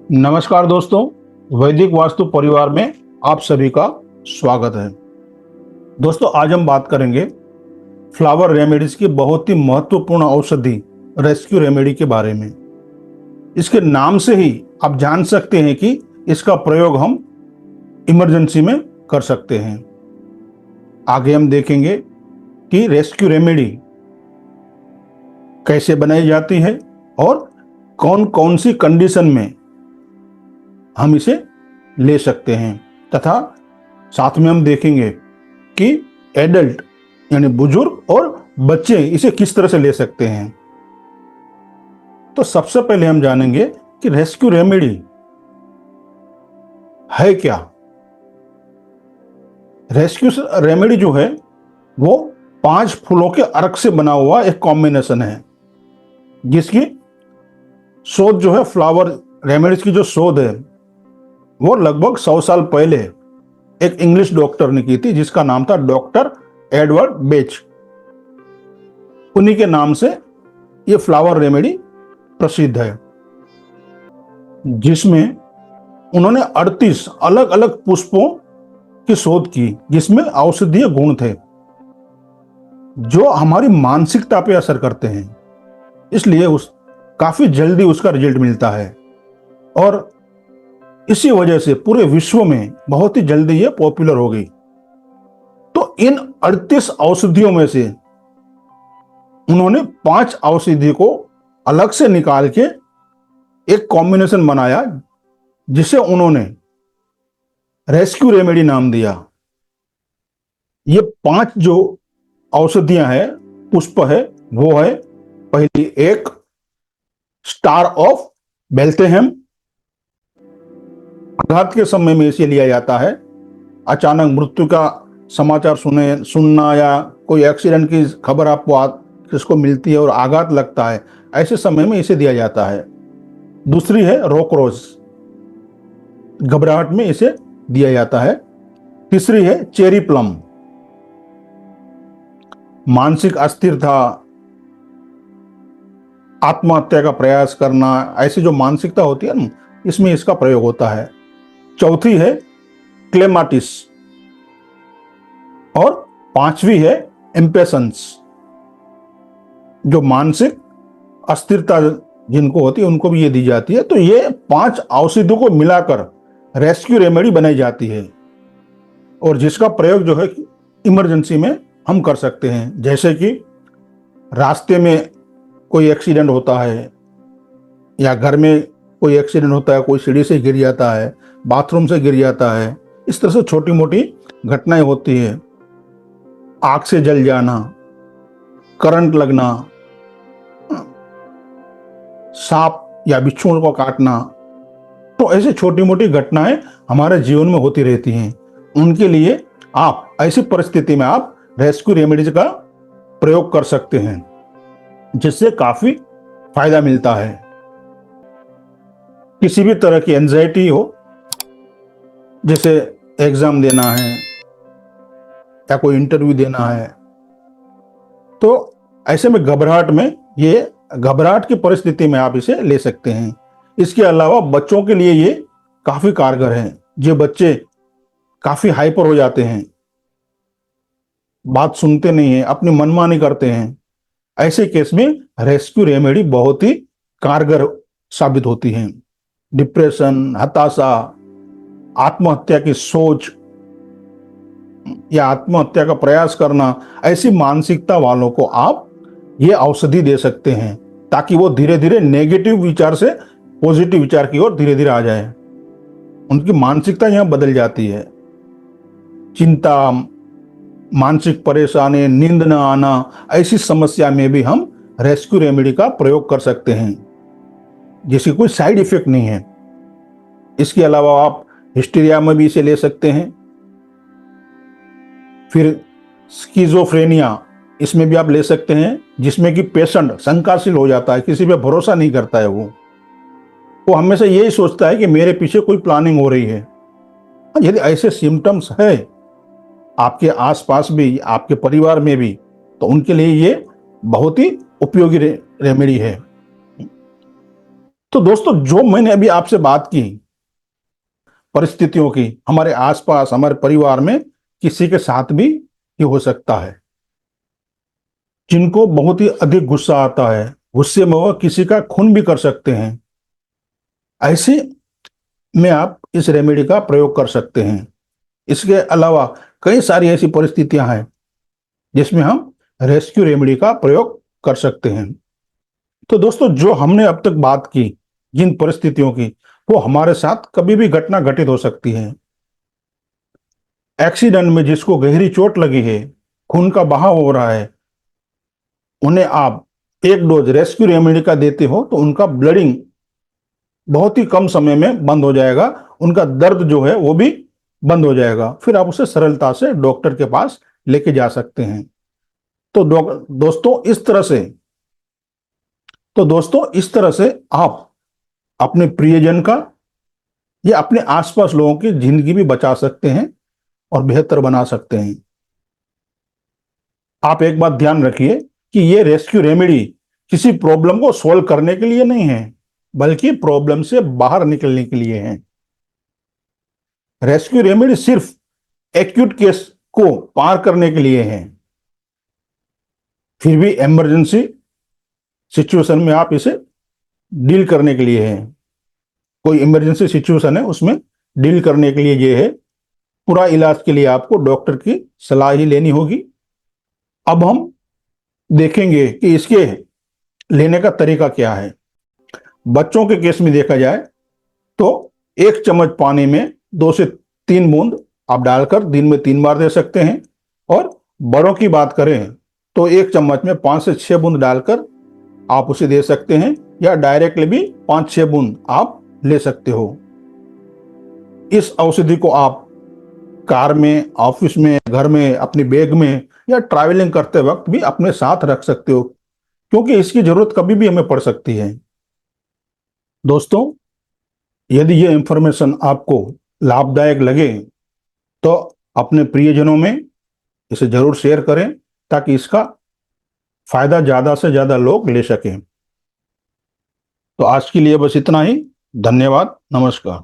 नमस्कार दोस्तों, वैदिक वास्तु परिवार में आप सभी का स्वागत है। दोस्तों, आज हम बात करेंगे फ्लावर रेमेडीज की बहुत ही महत्वपूर्ण औषधि रेस्क्यू रेमेडी के बारे में। इसके नाम से ही आप जान सकते हैं कि इसका प्रयोग हम इमरजेंसी में कर सकते हैं। आगे हम देखेंगे कि रेस्क्यू रेमेडी कैसे बनाई जाती है और कौन कौन सी कंडीशन में हम इसे ले सकते हैं, तथा साथ में हम देखेंगे कि एडल्ट यानी बुजुर्ग और बच्चे इसे किस तरह से ले सकते हैं। तो सबसे पहले हम जानेंगे कि रेस्क्यू रेमेडी है क्या। रेस्क्यू रेमेडी जो है वो 5 फूलों के अर्क से बना हुआ एक कॉम्बिनेशन है, जिसकी शोध जो है फ्लावर रेमेडीज की जो शोध है वो लगभग 100 साल पहले एक इंग्लिश डॉक्टर ने की थी, जिसका नाम था डॉक्टर एडवर्ड बेच। उन्हीं के नाम से ये फ्लावर रेमेडी प्रसिद्ध है, जिसमें उन्होंने 38 अलग अलग पुष्पों की शोध की, जिसमें औषधीय गुण थे जो हमारी मानसिकता पे असर करते हैं। इसलिए काफी जल्दी उसका रिजल्ट मिलता है और इसी वजह से पूरे विश्व में बहुत ही जल्दी ये पॉपुलर हो गई। तो इन 38 औषधियों में से उन्होंने 5 औषधि को अलग से निकाल के एक कॉम्बिनेशन बनाया, जिसे उन्होंने रेस्क्यू रेमेडी नाम दिया। ये 5 जो औषधियां हैं, पुष्प है, वो है पहली एक स्टार ऑफ बेल्थेहेम। आघात के समय में इसे लिया जाता है। अचानक मृत्यु का समाचार सुनना या कोई एक्सीडेंट की खबर आपको किसको मिलती है और आघात लगता है, ऐसे समय में इसे दिया जाता है। दूसरी है रोकरोज, घबराहट में इसे दिया जाता है। तीसरी है चेरी प्लम, मानसिक अस्थिरता, आत्महत्या का प्रयास करना, ऐसी जो मानसिकता होती है ना, इसमें इसका प्रयोग होता है। चौथी है क्लेमाटिस और 5वीं है इम्पेशंस, जो मानसिक अस्थिरता जिनको होती है उनको भी ये दी जाती है। तो ये 5 औषधियों को मिलाकर रेस्क्यू रेमेडी बनाई जाती है और जिसका प्रयोग जो है इमरजेंसी में हम कर सकते हैं। जैसे कि रास्ते में कोई एक्सीडेंट होता है या घर में कोई एक्सीडेंट होता है, कोई सीढ़ी से गिर जाता है, बाथरूम से गिर जाता है, इस तरह से छोटी मोटी घटनाएं होती है। आग से जल जाना, करंट लगना, सांप या बिच्छू को काटना, तो ऐसी छोटी मोटी घटनाएं हमारे जीवन में होती रहती हैं। उनके लिए आप ऐसी परिस्थिति में आप रेस्क्यू रेमेडीज का प्रयोग कर सकते हैं, जिससे काफी फायदा मिलता है। किसी भी तरह की एंजाइटी हो, जैसे एग्जाम देना है या कोई इंटरव्यू देना है, तो ऐसे में घबराहट की परिस्थिति में आप इसे ले सकते हैं। इसके अलावा बच्चों के लिए ये काफी कारगर है। जो बच्चे काफी हाइपर हो जाते हैं, बात सुनते नहीं है, अपनी मनमानी करते हैं, ऐसे केस में रेस्क्यू रेमेडी बहुत ही कारगर साबित होती है। डिप्रेशन, हताशा, आत्महत्या की सोच या आत्महत्या का प्रयास करना, ऐसी मानसिकता वालों को आप ये औषधि दे सकते हैं, ताकि वो धीरे धीरे नेगेटिव विचार से पॉजिटिव विचार की ओर धीरे धीरे आ जाए। उनकी मानसिकता यहां बदल जाती है। चिंता, मानसिक परेशानी, नींद न आना, ऐसी समस्या में भी हम रेस्क्यू रेमेडी का प्रयोग कर सकते हैं, जिसकी कोई साइड इफेक्ट नहीं है। इसके अलावा आप हिस्टीरिया में भी इसे ले सकते हैं। फिर स्किज़ोफ्रेनिया, इसमें भी आप ले सकते हैं, जिसमें कि पेशेंट शंकाशील हो जाता है, किसी पे भरोसा नहीं करता है। वो हमेशा यही सोचता है कि मेरे पीछे कोई प्लानिंग हो रही है। यदि ऐसे सिम्टम्स है आपके आसपास भी, आपके परिवार में भी, तो उनके लिए ये बहुत ही उपयोगी रेमेडी है। तो दोस्तों, जो मैंने अभी आपसे बात की परिस्थितियों की, हमारे आसपास हमारे परिवार में किसी के साथ भी ये हो सकता है। जिनको बहुत ही अधिक गुस्सा आता है, गुस्से में वह किसी का खून भी कर सकते हैं, ऐसे में आप इस रेमेडी का प्रयोग कर सकते हैं। इसके अलावा कई सारी ऐसी परिस्थितियां हैं जिसमें हम रेस्क्यू रेमेडी का प्रयोग कर सकते हैं। तो दोस्तों, जो हमने अब तक बात की जिन परिस्थितियों की, वो हमारे साथ कभी भी घटना घटित हो सकती है। एक्सीडेंट में जिसको गहरी चोट लगी है, खून का बहाव हो रहा है, उन्हें आप एक डोज रेस्क्यू रेमेडी का देते हो तो उनका ब्लडिंग बहुत ही कम समय में बंद हो जाएगा, उनका दर्द जो है वो भी बंद हो जाएगा। फिर आप उसे सरलता से डॉक्टर के पास लेके जा सकते हैं। तो दोस्तों इस तरह से आप अपने प्रियजन का या अपने आसपास लोगों की जिंदगी भी बचा सकते हैं और बेहतर बना सकते हैं। आप एक बात ध्यान रखिए कि ये रेस्क्यू रेमेडी किसी प्रॉब्लम को सॉल्व करने के लिए नहीं है, बल्कि प्रॉब्लम से बाहर निकलने के लिए है। रेस्क्यू रेमेडी सिर्फ एक्यूट केस को पार करने के लिए है। फिर भी इमरजेंसी सिचुएशन में आप इसे डील करने के लिए है। कोई इमरजेंसी सिचुएशन है उसमें डील करने के लिए ये है। पूरा इलाज के लिए आपको डॉक्टर की सलाह ही लेनी होगी। अब हम देखेंगे कि इसके लेने का तरीका क्या है। बच्चों के केस में देखा जाए तो 1 चम्मच पानी में 2 से 3 बूंद आप डालकर दिन में 3 बार दे सकते हैं। और बड़ों की बात करें तो 1 चम्मच में 5 से 6 बूंद डालकर आप उसे दे सकते हैं, या डायरेक्टली भी 5-6 बूंद आप ले सकते हो। इस औषधि को आप कार में, ऑफिस में, घर में, अपनी बैग में या ट्रैवलिंग करते वक्त भी अपने साथ रख सकते हो, क्योंकि इसकी जरूरत कभी भी हमें पड़ सकती है। दोस्तों, यदि ये इंफॉर्मेशन आपको लाभदायक लगे तो अपने प्रियजनों में इसे जरूर शेयर करें, ताकि इसका फायदा ज्यादा से ज्यादा लोग ले सकें। तो आज के लिए बस इतना ही। धन्यवाद। नमस्कार।